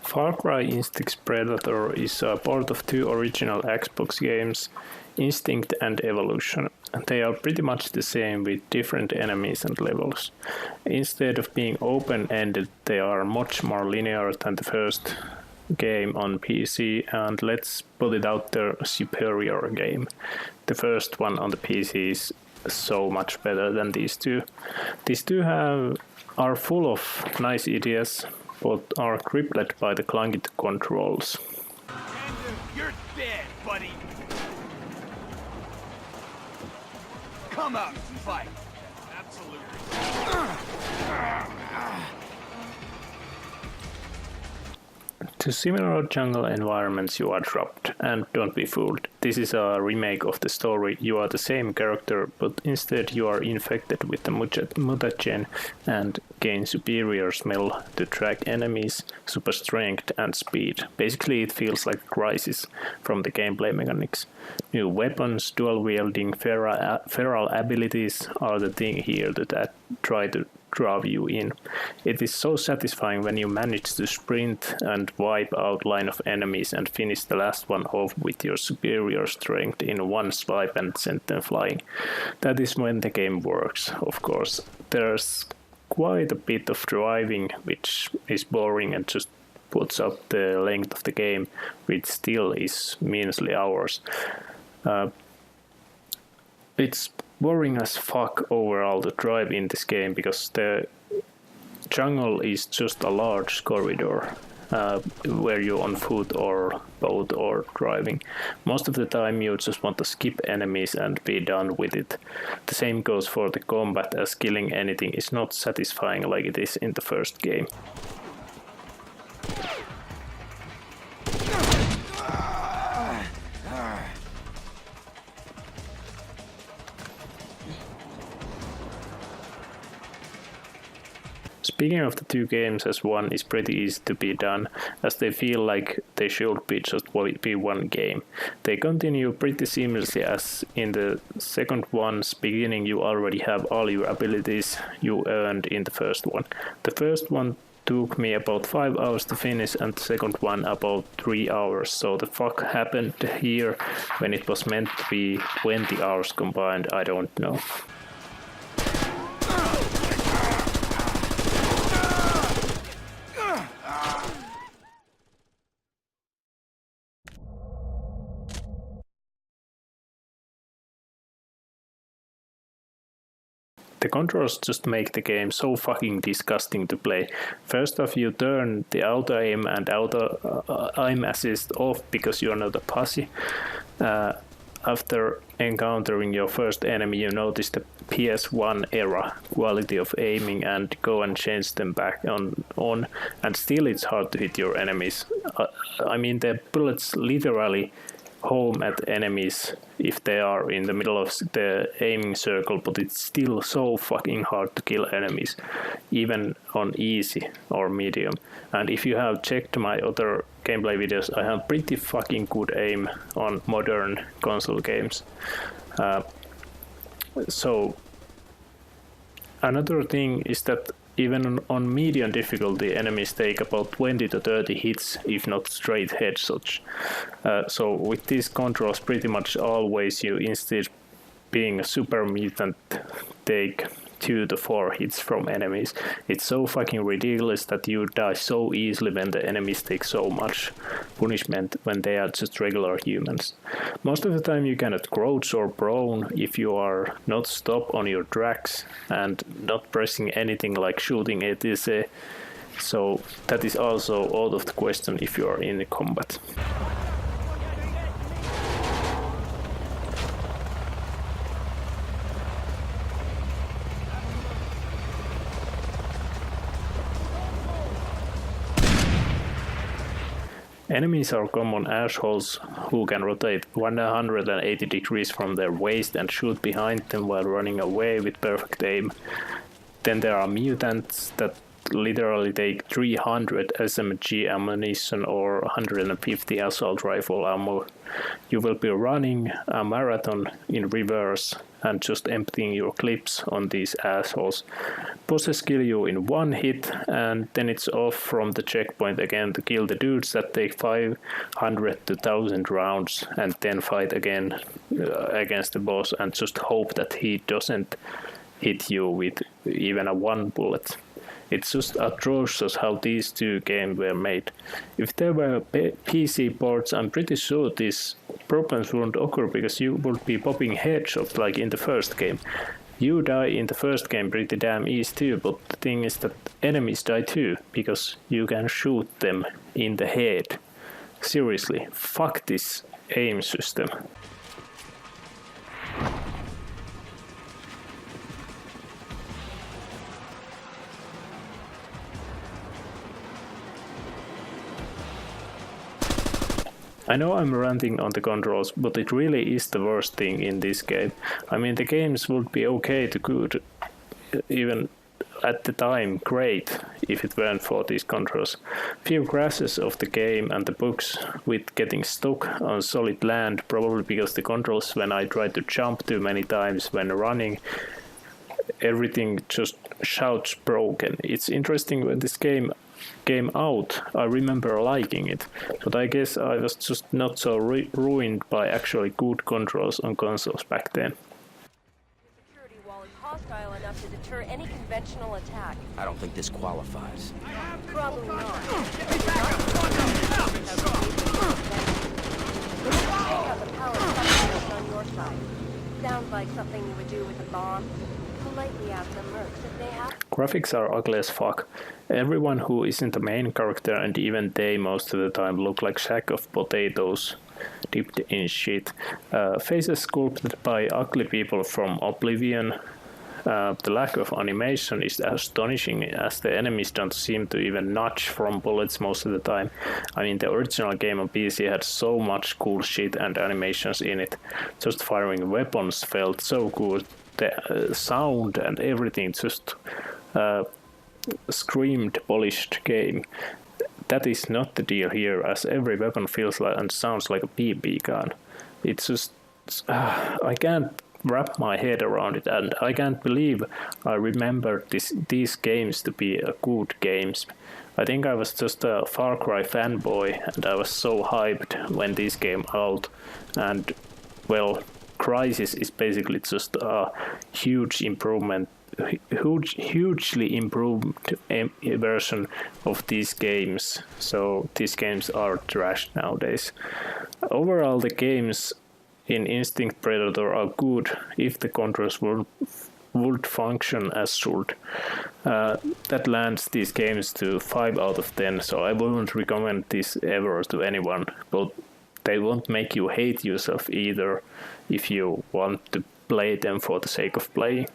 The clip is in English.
Far Cry Instinct's Predator is a part of two original Xbox games, Instinct and Evolution. They are pretty much the same with different enemies and levels. Instead of being open-ended, they are much more linear than the first game on PC, and let's put it out there, a superior game. The first one on the PC is so much better than these two. These two are full of nice ideas, but are crippled by the clunky controls. You're dead, buddy. Come out and fight. Absolutely. To similar jungle environments you are dropped, and don't be fooled, this is a remake of the story. You are the same character, but instead you are infected with the mutagen and gain superior smell to track enemies, super strength and speed. Basically it feels like Crysis from the gameplay mechanics. New weapons, dual wielding feral abilities are the thing here that try to draw you in. It is so satisfying when you manage to sprint and wipe out line of enemies and finish the last one off with your superior strength in one swipe and send them flying. That is when the game works, of course. There's quite a bit of driving, which is boring and just puts up the length of the game, which still is measly hours. It's boring as fuck overall to drive in this game because the jungle is just a large corridor where you're on foot or boat or driving. Most of the time you just want to skip enemies and be done with it. The same goes for the combat, as killing anything is not satisfying like it is in the first game. Speaking of the two games as one is pretty easy to be done, as they feel like they should be just be one game. They continue pretty seamlessly, as in the second one's beginning you already have all your abilities you earned in the first one. The first one took me about 5 hours to finish and the second one about 3 hours, so the fuck happened here when it was meant to be 20 hours combined, I don't know. The controls just make the game so fucking disgusting to play. First off, you turn the auto aim and auto aim assist off because you're not a pussy. After encountering your first enemy, you notice the PS1 era quality of aiming and go and change them back on, and still it's hard to hit your enemies. I mean, the bullets literally home at enemies if they are in the middle of the aiming circle, but it's still so fucking hard to kill enemies, even on easy or medium. And if you have checked my other gameplay videos, I have pretty fucking good aim on modern console games. So another thing is that even on medium difficulty, enemies take about 20 to 30 hits, if not straight headshots. So with these controls, pretty much always you, instead being a super mutant, take 2 to 4 hits from enemies. It's so fucking ridiculous that you die so easily when the enemies take so much punishment when they are just regular humans. Most of the time you cannot crouch or prone if you are not stop on your tracks and not pressing anything like shooting etc. So that is also out of the question if you are in the combat. Enemies are common assholes who can rotate 180 degrees from their waist and shoot behind them while running away with perfect aim. Then there are mutants that literally take 300 SMG ammunition or 150 assault rifle ammo. You will be running a marathon in reverse and just emptying your clips on these assholes. Bosses kill you in one hit, and then it's off from the checkpoint again to kill the dudes that take 500 to 1000 rounds, and then fight again against the boss and just hope that he doesn't hit you with even a one bullet. It's just atrocious how these two games were made. If there were PC ports, I'm pretty sure these problems wouldn't occur because you would be popping headshots like in the first game. You die in the first game pretty damn easy too, but the thing is that enemies die too, because you can shoot them in the head. Seriously, fuck this aim system. I know I'm ranting on the controls, but it really is the worst thing in this game. I mean, the games would be okay to good, even at the time great, if it weren't for these controls. Few crashes of the game and the bugs with getting stuck on solid land, probably because the controls when I try to jump too many times when running, everything just shouts broken. It's interesting when this game came out, I remember liking it, but I guess I was just not so ruined by actually good controls on consoles back then. Security wall is hostile enough to deter any conventional attack. I don't think this qualifies. Probably not. Check out the power substation on your side. Sounds like something you would do with a bomb. Politely ask the mercs if they have. Graphics are ugly as fuck. Everyone who isn't the main character, and even they most of the time, look like sack of potatoes dipped in shit. Faces sculpted by ugly people from Oblivion. The lack of animation is astonishing, as the enemies don't seem to even nudge from bullets most of the time. I mean, the original game on PC had so much cool shit and animations in it. Just firing weapons felt so good. The sound and everything just screamed polished game. That is not the deal here, as every weapon feels like and sounds like a BB gun. It's just I can't wrap my head around it, and I can't believe I remember these games to be good games. I think I was just a Far Cry fanboy, and I was so hyped when this came out, and well, Crysis is basically just a huge improvement, hugely improved version of these games. So these games are trash nowadays. Overall, the games in Instinct Predator are good if the controls would function as should. That lands these games to 5 out of 10, so I wouldn't recommend this ever to anyone, but they won't make you hate yourself either if you want to play them for the sake of playing.